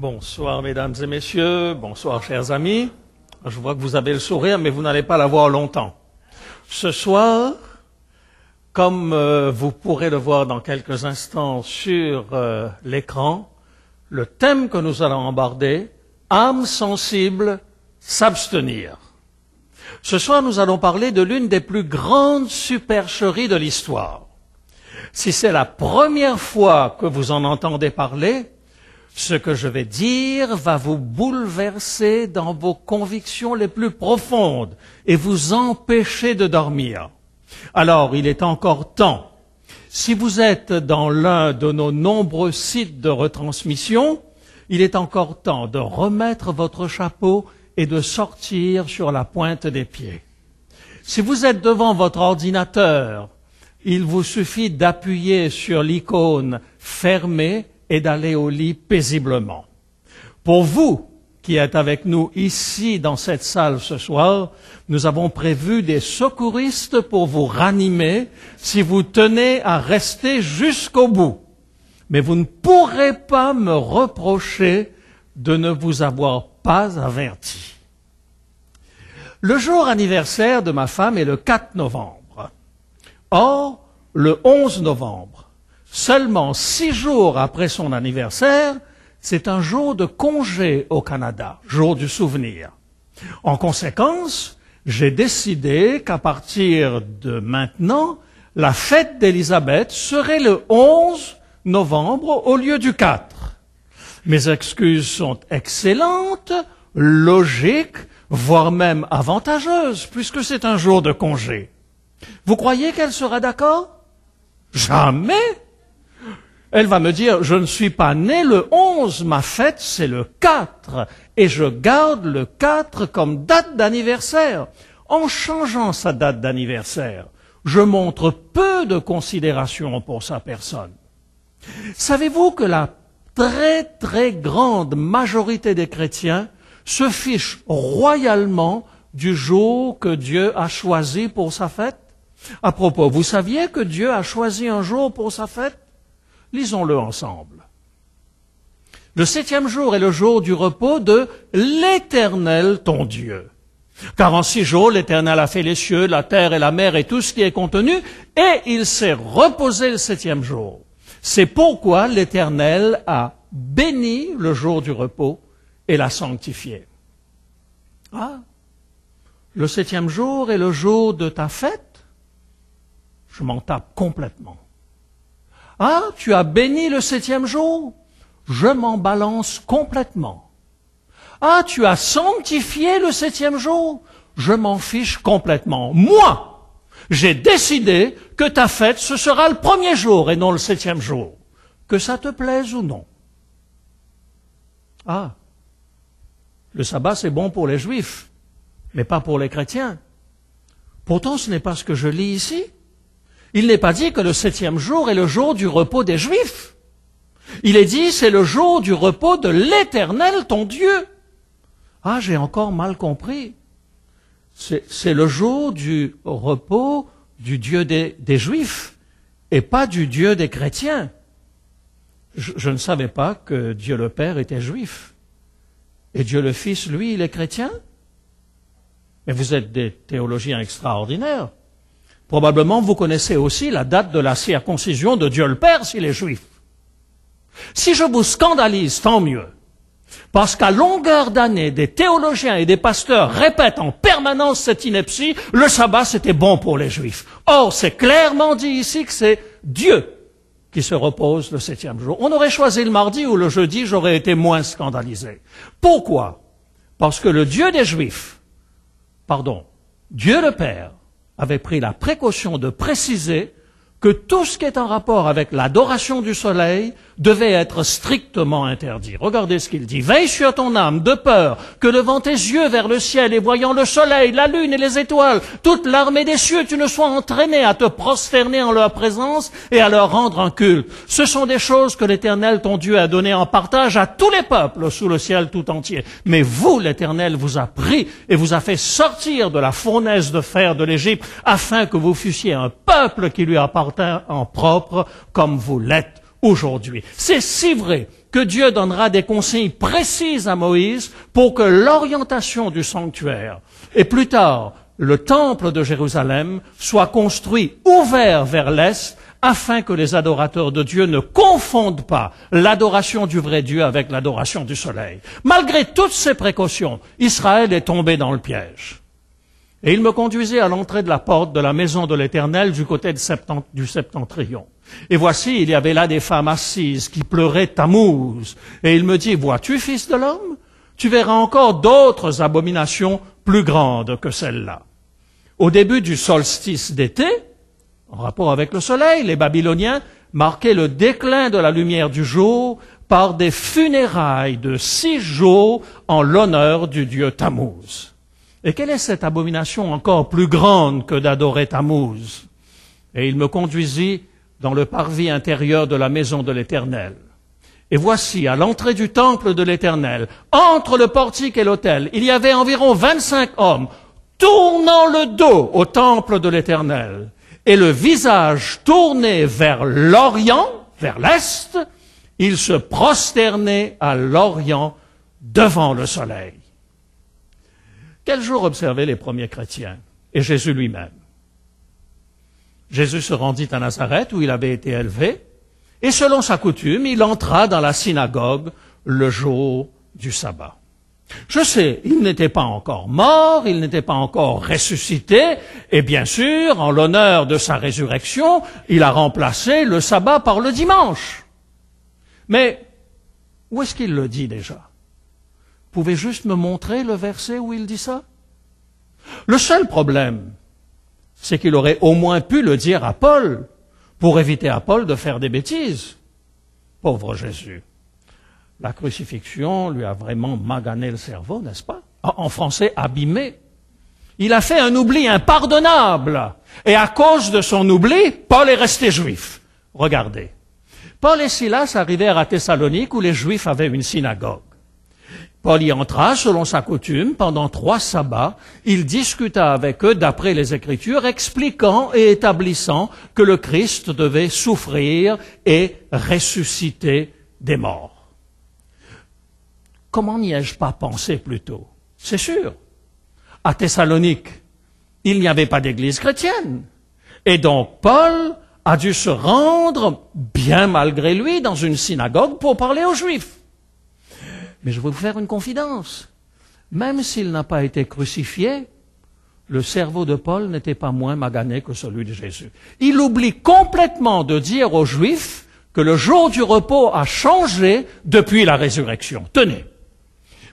Bonsoir mesdames et messieurs, bonsoir chers amis. Je vois que vous avez le sourire mais vous n'allez pas l'avoir longtemps. Ce soir, comme vous pourrez le voir dans quelques instants sur l'écran, le thème que nous allons aborder, âme sensible, s'abstenir. Ce soir, nous allons parler de l'une des plus grandes supercheries de l'histoire. Si c'est la première fois que vous en entendez parler, ce que je vais dire va vous bouleverser dans vos convictions les plus profondes et vous empêcher de dormir. Alors, il est encore temps. Si vous êtes dans l'un de nos nombreux sites de retransmission, il est encore temps de remettre votre chapeau et de sortir sur la pointe des pieds. Si vous êtes devant votre ordinateur, il vous suffit d'appuyer sur l'icône « Fermez » et d'aller au lit paisiblement. Pour vous qui êtes avec nous ici dans cette salle ce soir, nous avons prévu des secouristes pour vous ranimer si vous tenez à rester jusqu'au bout. Mais vous ne pourrez pas me reprocher de ne vous avoir pas averti. Le jour anniversaire de ma femme est le 4 novembre. Or, le 11 novembre, seulement 6 jours après son anniversaire, c'est un jour de congé au Canada, jour du souvenir. En conséquence, j'ai décidé qu'à partir de maintenant, la fête d'Élisabeth serait le 11 novembre au lieu du 4. Mes excuses sont excellentes, logiques, voire même avantageuses, puisque c'est un jour de congé. Vous croyez qu'elle sera d'accord? Jamais! Elle va me dire, je ne suis pas né le 11, ma fête c'est le 4, et je garde le 4 comme date d'anniversaire. En changeant sa date d'anniversaire, je montre peu de considération pour sa personne. Savez-vous que la très très grande majorité des chrétiens se fichent royalement du jour que Dieu a choisi pour sa fête? À propos, vous saviez que Dieu a choisi un jour pour sa fête? Lisons-le ensemble. Le 7e jour est le jour du repos de l'Éternel, ton Dieu. Car en 6 jours, l'Éternel a fait les cieux, la terre et la mer et tout ce qui est contenu, et il s'est reposé le 7e jour. C'est pourquoi l'Éternel a béni le jour du repos et l'a sanctifié. Ah, le 7e jour est le jour de ta fête? Je m'en tape complètement. Ah, tu as béni le 7e jour? Je m'en balance complètement. Ah, tu as sanctifié le 7e jour? Je m'en fiche complètement. Moi, j'ai décidé que ta fête, ce sera le 1er jour et non le 7e jour. Que ça te plaise ou non. Ah, le sabbat c'est bon pour les juifs, mais pas pour les chrétiens. Pourtant, ce n'est pas ce que je lis ici. Il n'est pas dit que le 7e jour est le jour du repos des Juifs. Il est dit c'est le jour du repos de l'Éternel, ton Dieu. Ah, j'ai encore mal compris. C'est le jour du repos du Dieu des Juifs et pas du Dieu des chrétiens. Je ne savais pas que Dieu le Père était juif. Et Dieu le Fils, lui, il est chrétien. Mais vous êtes des théologiens extraordinaires. Probablement, vous connaissez aussi la date de la circoncision de Dieu le Père s'il est juif. Si je vous scandalise, tant mieux. Parce qu'à longueur d'année, des théologiens et des pasteurs répètent en permanence cette ineptie, le sabbat c'était bon pour les juifs. Or, c'est clairement dit ici que c'est Dieu qui se repose le 7e jour. On aurait choisi le mardi ou le jeudi, j'aurais été moins scandalisé. Pourquoi? Parce que le Dieu des Juifs, Dieu le Père, avait pris la précaution de préciser que tout ce qui est en rapport avec l'adoration du soleil devait être strictement interdit. Regardez ce qu'il dit. Veille sur ton âme de peur que levant tes yeux vers le ciel et voyant le soleil, la lune et les étoiles, toute l'armée des cieux, tu ne sois entraîné à te prosterner en leur présence et à leur rendre un culte. Ce sont des choses que l'Éternel, ton Dieu, a données en partage à tous les peuples sous le ciel tout entier. Mais vous, l'Éternel, vous a pris et vous a fait sortir de la fournaise de fer de l'Égypte afin que vous fussiez un peuple qui lui appartient en propre comme vous l'êtes aujourd'hui. C'est si vrai que Dieu donnera des consignes précises à Moïse pour que l'orientation du sanctuaire et plus tard le temple de Jérusalem soit construit ouvert vers l'est afin que les adorateurs de Dieu ne confondent pas l'adoration du vrai Dieu avec l'adoration du soleil. Malgré toutes ces précautions, Israël est tombé dans le piège. Et il me conduisait à l'entrée de la porte de la maison de l'Éternel du côté du septentrion. Et voici, il y avait là des femmes assises qui pleuraient Tammuz. Et il me dit, vois-tu, fils de l'homme, tu verras encore d'autres abominations plus grandes que celles-là. Au début du solstice d'été, en rapport avec le soleil, les Babyloniens marquaient le déclin de la lumière du jour par des funérailles de 6 jours en l'honneur du dieu Tammuz. Et quelle est cette abomination encore plus grande que d'adorer Tammuz? Et il me conduisit dans le parvis intérieur de la maison de l'Éternel. Et voici, à l'entrée du temple de l'Éternel, entre le portique et l'autel, il y avait environ 25 hommes tournant le dos au temple de l'Éternel et le visage tourné vers l'Orient, vers l'Est, ils se prosternaient à l'Orient devant le soleil. Quel jour observaient les premiers chrétiens et Jésus lui-même? Jésus se rendit à Nazareth où il avait été élevé et selon sa coutume, il entra dans la synagogue le jour du sabbat. Je sais, il n'était pas encore mort, il n'était pas encore ressuscité et bien sûr, en l'honneur de sa résurrection, il a remplacé le sabbat par le dimanche. Mais où est-ce qu'il le dit déjà? Vous pouvez juste me montrer le verset où il dit ça? Le seul problème, c'est qu'il aurait au moins pu le dire à Paul, pour éviter à Paul de faire des bêtises. Pauvre Jésus. La crucifixion lui a vraiment magané le cerveau, n'est-ce pas? En français, abîmé. Il a fait un oubli impardonnable. Et à cause de son oubli, Paul est resté juif. Regardez. Paul et Silas arrivèrent à Thessalonique où les Juifs avaient une synagogue. Paul y entra selon sa coutume pendant 3 sabbats. Il discuta avec eux d'après les Écritures, expliquant et établissant que le Christ devait souffrir et ressusciter des morts. Comment n'y ai-je pas pensé plus tôt? C'est sûr. À Thessalonique, il n'y avait pas d'église chrétienne. Et donc Paul a dû se rendre, bien malgré lui, dans une synagogue pour parler aux Juifs. Mais je vais vous faire une confidence. Même s'il n'a pas été crucifié, le cerveau de Paul n'était pas moins magané que celui de Jésus. Il oublie complètement de dire aux Juifs que le jour du repos a changé depuis la résurrection. Tenez.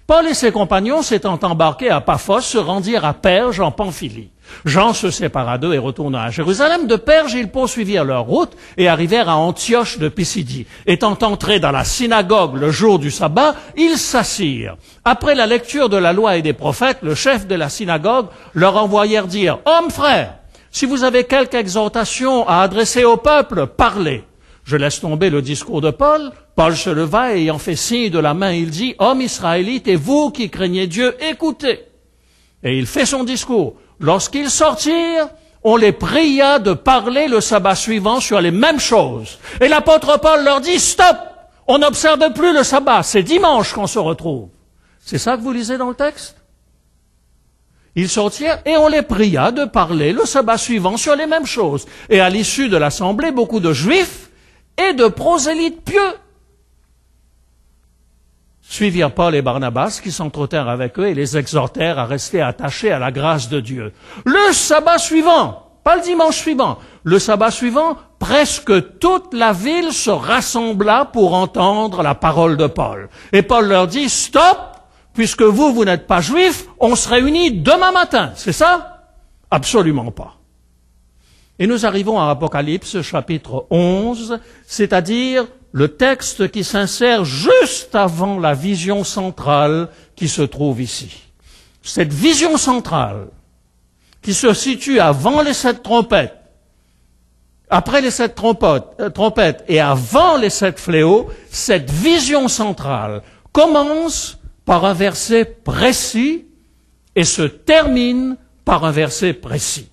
Paul et ses compagnons s'étant embarqués à Paphos se rendirent à Perge en Pamphylie. Jean se sépara d'eux et retourna à Jérusalem. De Perge, ils poursuivirent leur route et arrivèrent à Antioche de Pisidie. Étant entrés dans la synagogue le jour du sabbat, ils s'assirent. Après la lecture de la loi et des prophètes, le chef de la synagogue leur envoyèrent dire « Hommes frères, si vous avez quelque exhortation à adresser au peuple, parlez. » Je laisse tomber le discours de Paul. Paul se leva et ayant fait signe de la main, il dit « Hommes israélites et vous qui craignez Dieu, écoutez. » Et il fait son discours. Lorsqu'ils sortirent, on les pria de parler le sabbat suivant sur les mêmes choses. Et l'apôtre Paul leur dit « Stop! On n'observe plus le sabbat, c'est dimanche qu'on se retrouve. » C'est ça que vous lisez dans le texte? Ils sortirent et on les pria de parler le sabbat suivant sur les mêmes choses. Et à l'issue de l'assemblée, beaucoup de juifs et de prosélytes pieux suivirent Paul et Barnabas qui s'entretinrent avec eux et les exhortèrent à rester attachés à la grâce de Dieu. Le sabbat suivant, pas le dimanche suivant, le sabbat suivant, presque toute la ville se rassembla pour entendre la parole de Paul. Et Paul leur dit, stop, puisque vous n'êtes pas juifs, on se réunit demain matin. C'est ça? Absolument pas. Et nous arrivons à Apocalypse chapitre 11, c'est-à-dire le texte qui s'insère juste avant la vision centrale qui se trouve ici. Cette vision centrale qui se situe avant les 7 trompettes, après les 7 trompettes et avant les 7 fléaux, cette vision centrale commence par un verset précis et se termine par un verset précis.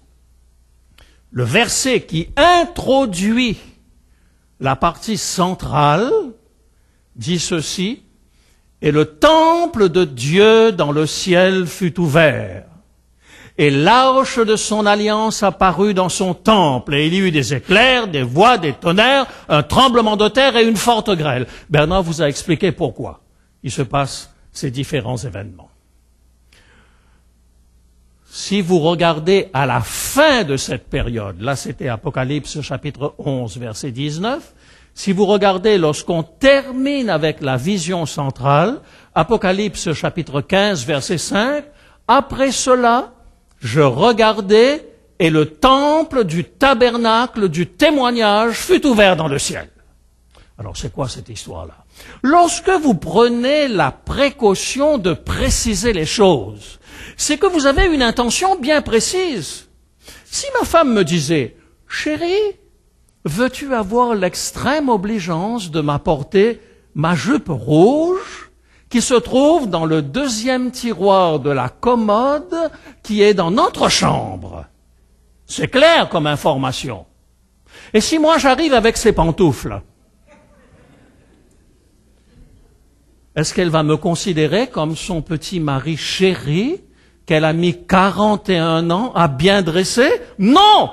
Le verset qui introduit la partie centrale dit ceci: « Et le temple de Dieu dans le ciel fut ouvert. Et l'arche de son alliance apparut dans son temple, et il y eut des éclairs, des voix, des tonnerres, un tremblement de terre et une forte grêle. » Bernard vous a expliqué pourquoi il se passe ces différents événements. Si vous regardez à la fin de cette période, là c'était Apocalypse chapitre 11, verset 19, si vous regardez lorsqu'on termine avec la vision centrale, Apocalypse chapitre 15, verset 5, après cela, je regardai et le temple du tabernacle du témoignage fut ouvert dans le ciel. Alors c'est quoi cette histoire-là? Lorsque vous prenez la précaution de préciser les choses, c'est que vous avez une intention bien précise. Si ma femme me disait « Chérie, veux-tu avoir l'extrême obligeance de m'apporter ma jupe rouge qui se trouve dans le deuxième tiroir de la commode qui est dans notre chambre ?» C'est clair comme information. Et si moi j'arrive avec ces pantoufles, est-ce qu'elle va me considérer comme son petit mari chéri qu'elle a mis 41 ans à bien dresser? Non!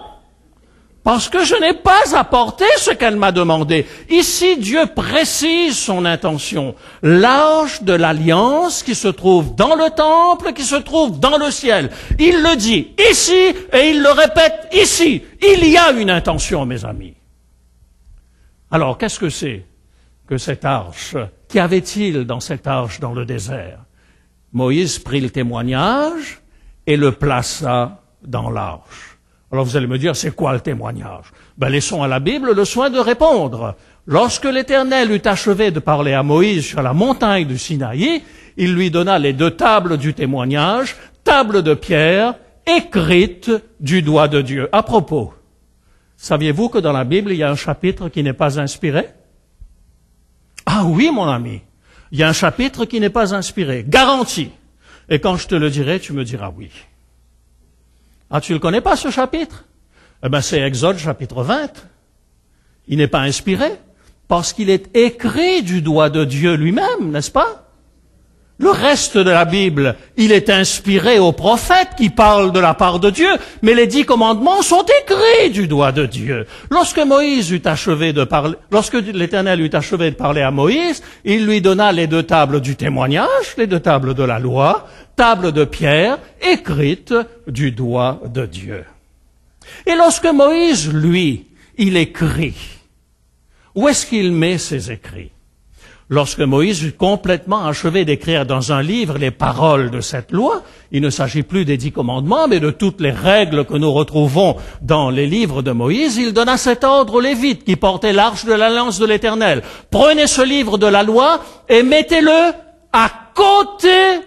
Parce que je n'ai pas apporté ce qu'elle m'a demandé. Ici, Dieu précise son intention. L'arche de l'alliance qui se trouve dans le temple, qui se trouve dans le ciel. Il le dit ici et il le répète ici. Il y a une intention, mes amis. Alors, qu'est-ce que c'est que cette arche? Qu'y avait-il dans cette arche dans le désert? Moïse prit le témoignage et le plaça dans l'arche. Alors vous allez me dire, c'est quoi le témoignage? Laissons à la Bible le soin de répondre. Lorsque l'Éternel eut achevé de parler à Moïse sur la montagne du Sinaï, il lui donna les 2 tables du témoignage, tables de pierre, écrites du doigt de Dieu. À propos, saviez-vous que dans la Bible, il y a un chapitre qui n'est pas inspiré? Ah oui, mon ami, il y a un chapitre qui n'est pas inspiré, garanti. Et quand je te le dirai, tu me diras oui. Ah, tu ne le connais pas, ce chapitre? C'est Exode chapitre 20. Il n'est pas inspiré, parce qu'il est écrit du doigt de Dieu lui-même, n'est-ce pas? Le reste de la Bible, il est inspiré aux prophètes qui parlent de la part de Dieu, mais les 10 commandements sont écrits du doigt de Dieu. Lorsque l'Éternel eut achevé de parler à Moïse, il lui donna les 2 tables du témoignage, les 2 tables de la loi, tables de pierre, écrites du doigt de Dieu. Et lorsque Moïse, lui, il écrit, où est-ce qu'il met ses écrits? Lorsque Moïse eut complètement achevé d'écrire dans un livre les paroles de cette loi, il ne s'agit plus des 10 commandements, mais de toutes les règles que nous retrouvons dans les livres de Moïse, il donna cet ordre aux Lévites qui portaient l'arche de l'alliance de l'Éternel. Prenez ce livre de la loi et mettez-le à côté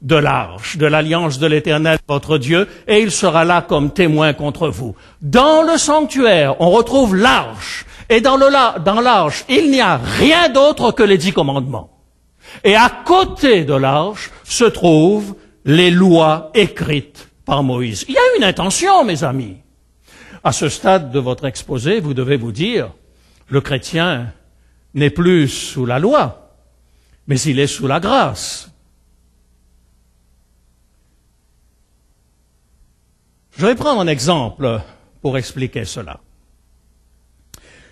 de l'arche de l'alliance de l'Éternel, votre Dieu, et il sera là comme témoin contre vous. Dans le sanctuaire, on retrouve l'arche. Et dans l'arche, il n'y a rien d'autre que les 10 commandements. Et à côté de l'arche se trouvent les lois écrites par Moïse. Il y a une intention, mes amis. À ce stade de votre exposé, vous devez vous dire, le chrétien n'est plus sous la loi, mais il est sous la grâce. Je vais prendre un exemple pour expliquer cela.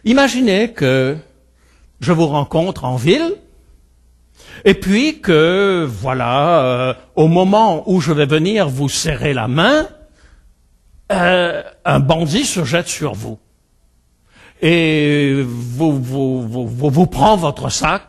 Imaginez que je vous rencontre en ville, et puis que, au moment où je vais venir vous serrer la main, un bandit se jette sur vous. Et vous prend votre sac,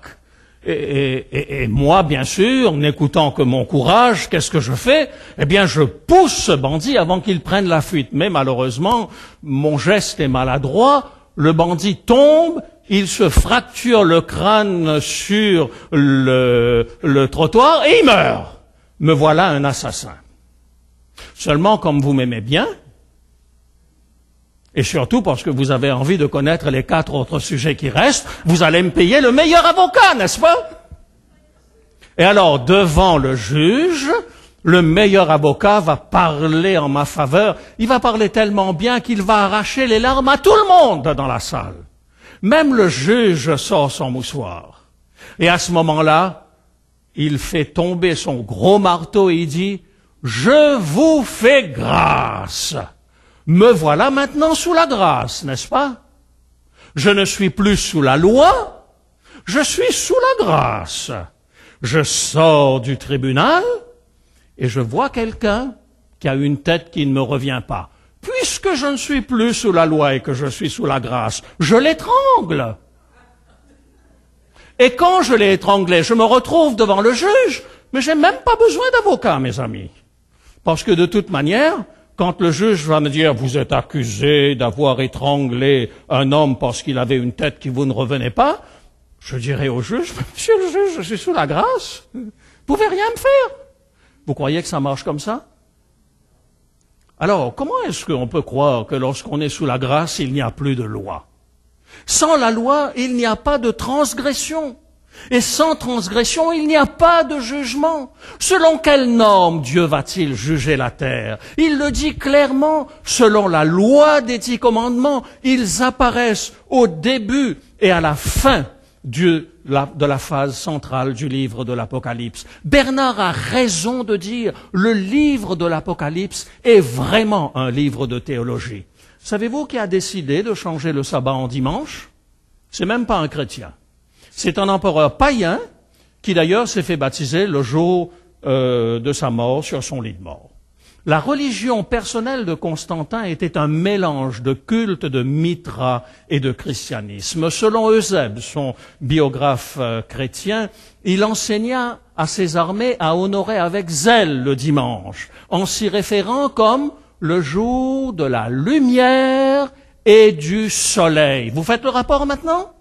et moi, bien sûr, n'écoutant que mon courage, qu'est-ce que je fais? Eh bien, je pousse ce bandit avant qu'il prenne la fuite. Mais malheureusement, mon geste est maladroit. Le bandit tombe, il se fracture le crâne sur le trottoir et il meurt. Me voilà un assassin. Seulement, comme vous m'aimez bien, et surtout parce que vous avez envie de connaître les 4 autres sujets qui restent, vous allez me payer le meilleur avocat, n'est-ce pas? Et alors, devant le juge, le meilleur avocat va parler en ma faveur. Il va parler tellement bien qu'il va arracher les larmes à tout le monde dans la salle. Même le juge sort son mouchoir. Et à ce moment-là, il fait tomber son gros marteau et il dit, « Je vous fais grâce. Me voilà maintenant sous la grâce, n'est-ce pas? Je ne suis plus sous la loi, je suis sous la grâce. Je sors du tribunal et je vois quelqu'un qui a une tête qui ne me revient pas. Puisque je ne suis plus sous la loi et que je suis sous la grâce, je l'étrangle. Et quand je l'ai étranglé, je me retrouve devant le juge, mais j'ai même pas besoin d'avocat, mes amis. Parce que de toute manière, quand le juge va me dire « Vous êtes accusé d'avoir étranglé un homme parce qu'il avait une tête qui vous ne revenait pas », je dirai au juge « Monsieur le juge, je suis sous la grâce, vous pouvez rien me faire. » Vous croyez que ça marche comme ça? Alors, comment est-ce qu'on peut croire que lorsqu'on est sous la grâce, il n'y a plus de loi? Sans la loi, il n'y a pas de transgression. Et sans transgression, il n'y a pas de jugement. Selon quelle norme Dieu va-t-il juger la terre? Il le dit clairement, selon la loi des 10 commandements, ils apparaissent au début et à la fin de la phase centrale du livre de l'Apocalypse. Bernard a raison de dire, le livre de l'Apocalypse est vraiment un livre de théologie. Savez-vous qui a décidé de changer le sabbat en dimanche? C'est même pas un chrétien. C'est un empereur païen qui d'ailleurs s'est fait baptiser le jour de sa mort sur son lit de mort. La religion personnelle de Constantin était un mélange de culte de Mithra et de christianisme. Selon Eusèbe, son biographe chrétien, il enseigna à ses armées à honorer avec zèle le dimanche, en s'y référant comme le jour de la lumière et du soleil. Vous faites le rapport maintenant?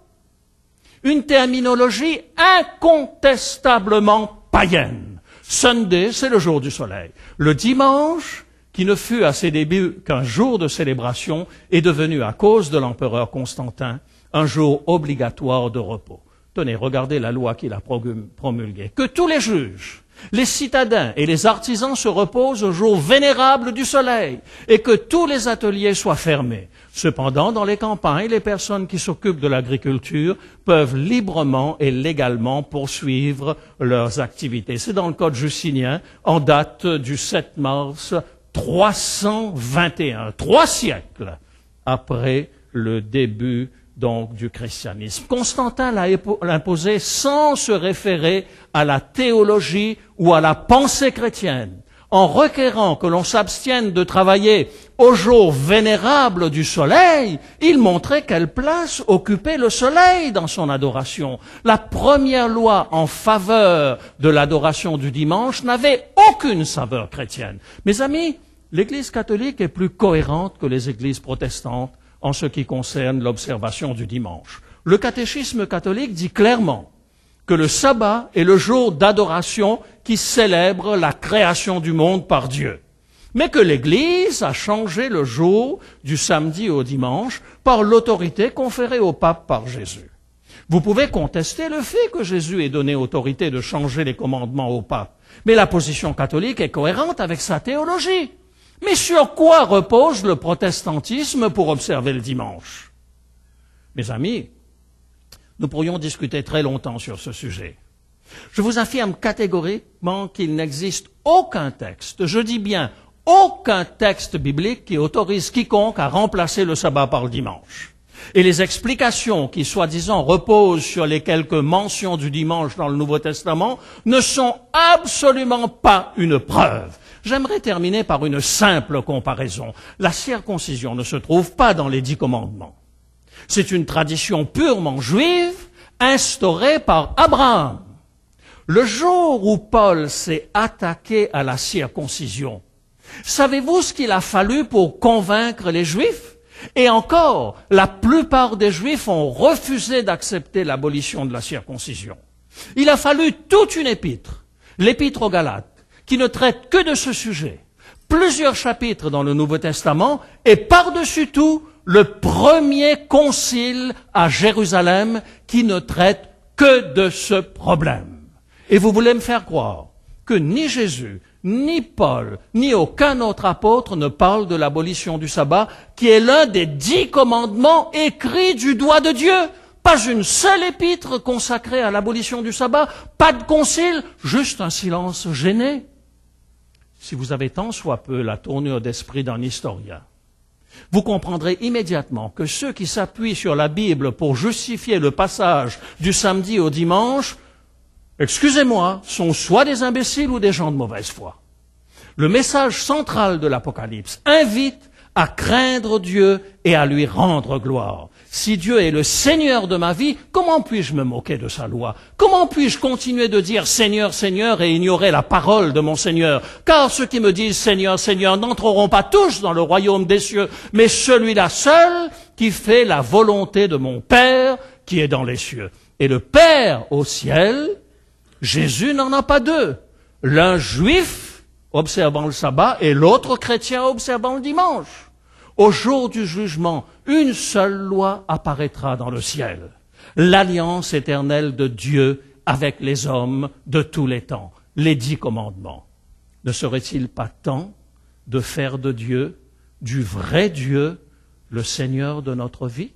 Une terminologie incontestablement païenne. Sunday, c'est le jour du soleil. Le dimanche, qui ne fut à ses débuts qu'un jour de célébration, est devenu, à cause de l'empereur Constantin, un jour obligatoire de repos. Tenez, regardez la loi qu'il a promulguée. Que tous les juges, les citadins et les artisans se reposent au jour vénérable du soleil et que tous les ateliers soient fermés. Cependant, dans les campagnes, les personnes qui s'occupent de l'agriculture peuvent librement et légalement poursuivre leurs activités. C'est dans le Code justinien, en date du 7 mars 321, 3 siècles après le début donc du christianisme. Constantin l'a imposé sans se référer à la théologie ou à la pensée chrétienne, en requérant que l'on s'abstienne de travailler au jour vénérable du soleil. Il montrait quelle place occupait le soleil dans son adoration. La première loi en faveur de l'adoration du dimanche n'avait aucune saveur chrétienne. Mes amis, l'Église catholique est plus cohérente que les églises protestantes en ce qui concerne l'observation du dimanche. Le catéchisme catholique dit clairement que le sabbat est le jour d'adoration qui célèbre la création du monde par Dieu, mais que l'Église a changé le jour du samedi au dimanche par l'autorité conférée au pape par Jésus. Vous pouvez contester le fait que Jésus ait donné autorité de changer les commandements au pape, mais la position catholique est cohérente avec sa théologie. Mais sur quoi repose le protestantisme pour observer le dimanche? Mes amis, nous pourrions discuter très longtemps sur ce sujet. Je vous affirme catégoriquement qu'il n'existe aucun texte, je dis bien aucun texte biblique qui autorise quiconque à remplacer le sabbat par le dimanche. Et les explications qui, soi-disant, reposent sur les quelques mentions du dimanche dans le Nouveau Testament ne sont absolument pas une preuve. J'aimerais terminer par une simple comparaison. La circoncision ne se trouve pas dans les 10 commandements. C'est une tradition purement juive instaurée par Abraham. Le jour où Paul s'est attaqué à la circoncision, savez-vous ce qu'il a fallu pour convaincre les Juifs? Et encore, la plupart des Juifs ont refusé d'accepter l'abolition de la circoncision. Il a fallu toute une épître, l'épître aux Galates, qui ne traite que de ce sujet, plusieurs chapitres dans le Nouveau Testament, et par-dessus tout, le premier concile à Jérusalem qui ne traite que de ce problème. Et vous voulez me faire croire que ni Jésus, ni Paul, ni aucun autre apôtre ne parle de l'abolition du sabbat, qui est l'un des 10 commandements écrits du doigt de Dieu. Pas une seule épître consacrée à l'abolition du sabbat, pas de concile, juste un silence gêné. Si vous avez tant soit peu la tournure d'esprit d'un historien, vous comprendrez immédiatement que ceux qui s'appuient sur la Bible pour justifier le passage du samedi au dimanche, excusez-moi, sont soit des imbéciles ou des gens de mauvaise foi. Le message central de l'Apocalypse invite à craindre Dieu et à lui rendre gloire. Si Dieu est le Seigneur de ma vie, comment puis-je me moquer de sa loi? Comment puis-je continuer de dire Seigneur, Seigneur et ignorer la parole de mon Seigneur? Car ceux qui me disent Seigneur, Seigneur n'entreront pas tous dans le royaume des cieux, mais celui-là seul qui fait la volonté de mon Père qui est dans les cieux. Et le Père au ciel, Jésus n'en a pas deux. L'un juif observant le sabbat et l'autre chrétien observant le dimanche. Au jour du jugement, une seule loi apparaîtra dans le ciel. L'alliance éternelle de Dieu avec les hommes de tous les temps. Les 10 commandements. Ne serait-il pas temps de faire de Dieu, du vrai Dieu, le Seigneur de notre vie?